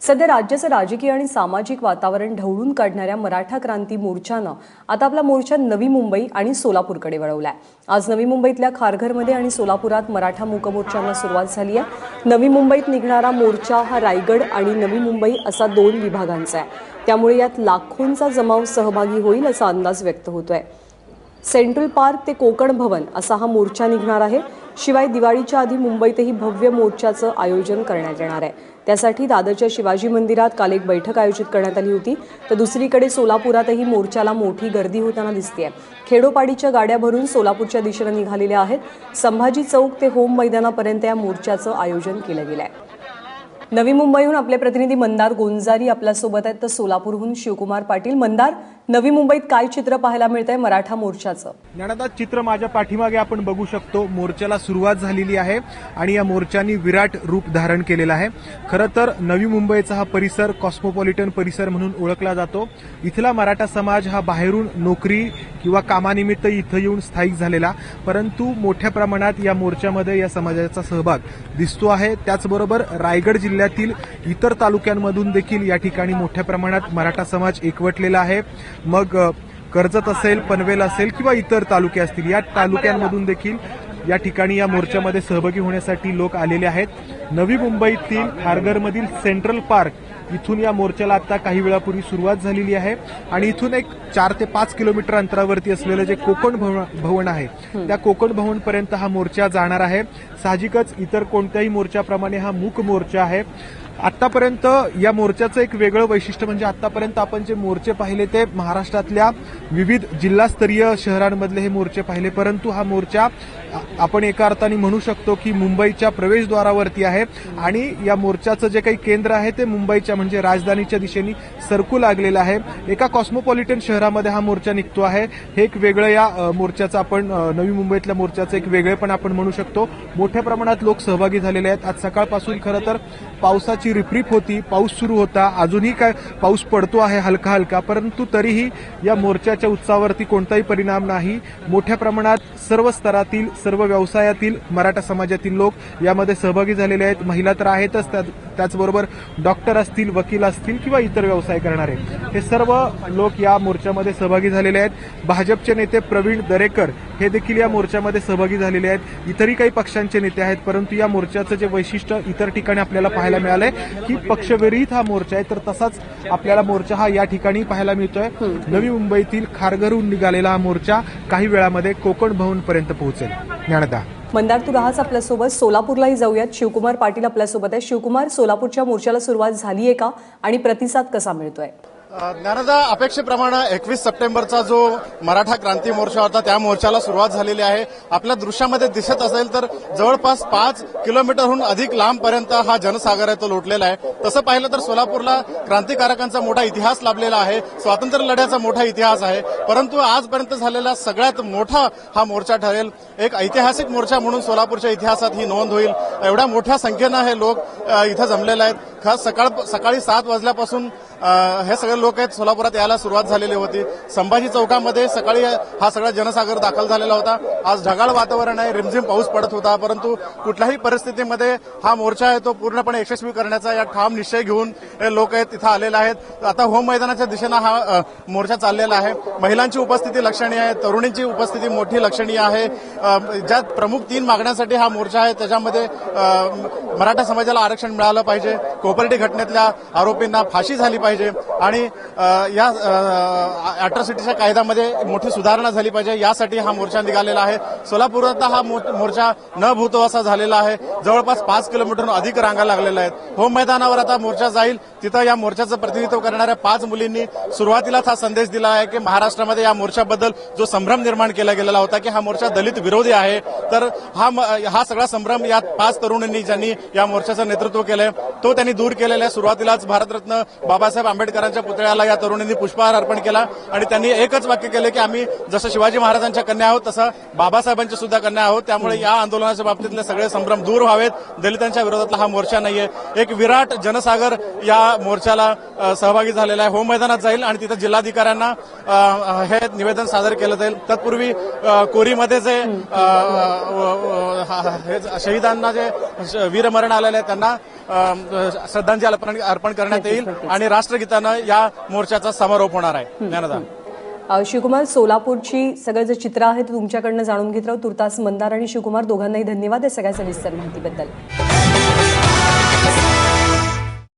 सध्या राज्याचं राजकीय आणि सामाजिक वातावरण ढवळून काढणाऱ्या मराठा क्रांती मोर्चानं आता आपला मोर्चा नवी मुंबई आणि सोलापूरकडे वळवलाय। आज नवी मुंबईतल्या खारघरमध्ये आणि सोलापुरात मराठा मूक मोर्चांना सुरुवात झाली आहे। नवी मुंबईत निघणारा मोर्चा हा रायगड आणि नवी मुंबई असा 2 विभागांचा आहे, त्यामुळे यात लाखोंचा जमाव सहभागी होईल असा अंदाज व्यक्त होतोय। सेंट्रल पार्क ते कोकण भवन असा हा मोर्चा निघणार आहे। शिवाय दिवाळीच्या आधी मुंबईतही भव्य मोर्चाचं आयोजन करण्यात येणार आहे। त्यासाठी दादरच्या शिवाजी मंदिरात काल एक बैठक आयोजित करण्यात आली होती, तर दुसरीकडे सोलापुरातही मोर्चाला मोठी गर्दी होताना दिसतेय। खेडोपाडीच्या गाड्या भरून सोलापूरच्या दिशेने निघालेल्या आहेत। संभाजी चौक ते होम मैदानापर्यंत या मोर्चाचं आयोजन केलं गेलंय। नवी मुंबईहून आपले प्रतिनिधी मंदार गोंजारी आपल्यासोबत आहेत, तर सोलापूरहून शिवकुमार पाटील। मंदार, नवी मुंबईत काय चित्र पाहायला मिळतंय मराठा मोर्चाचं? ज्ञानदा, चित्र माझ्या पाठीमागे आपण बघू शकतो। मोर्चाला सुरुवात झालेली आहे आणि या मोर्चानी विराट रूप धारण केलेलं आहे। खरं तर नवी मुंबईचा हा परिसर कॉस्मोपॉलिटन परिसर म्हणून ओळखला जातो। इथला मराठा समाज हा बाहेरून नोकरी किंवा कामानिमित्त इथं येऊन स्थायिक झालेला, परंतु मोठ्या प्रमाणात या मोर्चामध्ये या समाजाचा सहभाग दिसतो आहे। त्याचबरोबर रायगड जिल्ह्यातील इतर तालुक्यांमधून देखील या ठिकाणी मोठ्या प्रमाणात मराठा समाज एकवटलेला आहे। मग कर्जत असेल, पनवेल असेल किंवा इतर तालुके असतील, या तालुक्यांमधून देखील या ठिकाणी या मोर्चामध्ये सहभागी होण्यासाठी लोक आलेले आहेत। नवी मुंबईतील खारघरमधील सेंट्रल पार्क इथून या मोर्चाला आता काही वेळापूर्वी सुरुवात झालेली आहे आणि इथून एक 4 ते 5 किलोमीटर अंतरावरती असलेलं जे कोकण भवन आहे, त्या कोकण भवन पर्यंत हा मोर्चा जाणार आहे। साहजिकच इतर कोणत्याही मोर्चाप्रमाणे हा मूक मोर्चा आहे। आतापर्यंत या मोर्चाचं एक वेगळं वैशिष्ट्य म्हणजे आतापर्यंत आपण जे मोर्चे पाहिले ते महाराष्ट्रातल्या विविध जिल्हास्तरीय शहरांमधले हे मोर्चे पाहिले, परंतु हा मोर्चा आपण एका अर्थाने म्हणू शकतो की मुंबईच्या प्रवेशद्वारावरती आहे आणि या मोर्चाचं जे काही केंद्र आहे ते मुंबईच्या म्हणजे राजधानीच्या दिशेने सरकू लागलेलं आहे। एका कॉस्मोपॉलिटन शहरामध्ये हा मोर्चा निघतो आहे। हे एक वेगळं या मोर्चाचं आपण नवी मुंबईतल्या मोर्चाचं एक वेगळेपण आपण म्हणू शकतो। मोठ्या प्रमाणात लोक सहभागी झालेले आहेत। आज सकाळपासून खरं तर पावसाची रिपरिप होती, पाऊस सुरू होता, अजूनही काय पाऊस पडतो आहे हलका हलका, परंतु तरीही या मोर्चाच्या उत्साहावरती कोणताही परिणाम नाही। मोठ्या प्रमाणात सर्व स्तरातील, सर्व व्यवसायातील मराठा समाजातील लोक यामध्ये सहभागी झालेले आहेत। महिला तर आहेतच, त्याचबरोबर डॉक्टर असतील, वकील असतील किंवा इतर व्यवसाय करणारे, हे सर्व लोक या मोर्चामध्ये सहभागी झालेले आहेत। भाजपचे नेते प्रवीण दरेकर हे देखील या मोर्चामध्ये सहभागी झालेले आहेत। इतरही काही पक्षांचे नेते आहेत, परंतु या मोर्चाचं जे वैशिष्ट्य इतर ठिकाणी आपल्याला पाहायला मिळालंय की पक्षविरहित हा मोर्चा आहे, तर तसाच आपल्याला मोर्चा हा या ठिकाणी पाहायला मिळतोय। नवी मुंबईतील खारघरहून निघालेला हा मोर्चा काही वेळामध्ये कोकण भवन पर्यंत पोहोचेल। ज्ञानदा, मंदार, तू राहाच आपल्यासोबत। सोलापूरलाही जाऊयात। शिवकुमार पाटील आपल्यासोबत आहे। शिवकुमार, सोलापूरच्या मोर्चाला सुरुवात झालीये का आणि प्रतिसाद कसा मिळतोय? ज्ञानदा, अपेक्षेप्रमाणे 21 सप्टेंबरचा जो मराठा क्रांती मोर्चा होता त्या मोर्चाला सुरुवात झालेली आहे। आपल्या दृश्यामध्ये दिसत असेल तर जवळपास 5 किलोमीटरहून अधिक लांबपर्यंत हा जनसागर आहे तो लोटलेला आहे। तसं पाहिलं तर सोलापूरला क्रांतिकारकांचा मोठा इतिहास लाभलेला आहे, स्वातंत्र्य लढ्याचा मोठा इतिहास आहे, परंतु आजपर्यंत झालेला सगळ्यात मोठा हा मोर्चा ठरेल। एक ऐतिहासिक मोर्चा म्हणून सोलापूरच्या इतिहासात ही नोंद होईल। एवढ्या मोठ्या संख्येनं हे लोक इथं जमलेले आहेत। खास सकाळी 7 वाजल्यापासून हे सगळे लोक आहेत सोलापुरात यायला सुरुवात झालेली होती। संभाजी चौकामध्ये सकाळी हा सगळा जनसागर दाखल झालेला होता। आज ढगाळ वातावरण आहे, रिमझिम पाऊस पडत होता, परंतु कुठल्याही परिस्थितीमध्ये हा मोर्चा आहे तो पूर्णपणे यशस्वी करण्याचा या ठाम निश्चय घेऊन हे लोक आहेत तिथं आलेले आहेत। आता होम मैदानाच्या दिशेनं हा मोर्चा चाललेला आहे। महिलांची उपस्थिती लक्षणीय आहे, तरुणींची उपस्थिती मोठी लक्षणीय आहे। ज्यात प्रमुख 3 मागण्यांसाठी हा मोर्चा आहे, त्याच्यामध्ये मराठा समाजाला आरक्षण मिळालं पाहिजे, कोपर्डी घटनेतल्या आरोपींना फाशी झाली पाहिजे आणि या अॅट्रॉसिटीच्या कायद्यामध्ये मोठी सुधारणा झाली पाहिजे, यासाठी हा मोर्चा निघालेला आहे। सोलापुरात हा मोर्चा न भूतो असा झालेला आहे। जवळपास 5 किलोमीटरहून अधिक रांगा लागलेल्या आहेत। होम मैदानावर आता मोर्चा जाईल, तिथं या मोर्चाचं प्रतिनिधित्व करणाऱ्या 5 मुलींनी सुरुवातीलाच हा संदेश दिला आहे की महाराष्ट्रामध्ये या मोर्चाबद्दल जो संभ्रम निर्माण केला गेलेला होता की हा मोर्चा दलित विरोधी आहे, तर हा सगळा संभ्रम या 5 तरुणींनी ज्यांनी या मोर्चाचं नेतृत्व केलंय तो त्यांनी दूर केलेला आहे। सुरुवातीलाच भारतरत्न बाबासाहेब आंबेडकरांच्या पुतळ्याला या तरुणींनी पुष्पहार अर्पण केला आणि त्यांनी एकच वाक्य केलं की आम्ही जसं शिवाजी महाराजांच्या कन्या आहोत तसं बाबासाहेबांच्या सुद्धा कन्या आहोत, त्यामुळे या आंदोलनाच्या बाबतीतले सगळे संभ्रम दूर व्हावेत। दलितांच्या विरोधातला हा मोर्चा नाहीये। एक विराट जनसागर या मोर्चाला सहभागी झालेला आहे। होम मैदानात जाईल आणि तिथं जिल्हाधिकाऱ्यांना हे निवेदन सादर केलं जाईल। तत्पूर्वी कोरीमध्ये जे शहीदांना जे वीरमरण आलेले आहेत त्यांना श्रद्धांजली अर्पण करण्यात येईल आणि राष्ट्रगीतानं या मोर्चाचा समारोप होणार आहे. ज्ञानदा. शिवकुमार, सोलापूरची सगळं जे चित्र आहे ते तुमच्याकडनं जाणून घेत राहू. तुर्तास मंदार आणि शिवकुमार दोघांनाही धन्यवाद या सगळ्या सविस्तर माहितीबद्दल.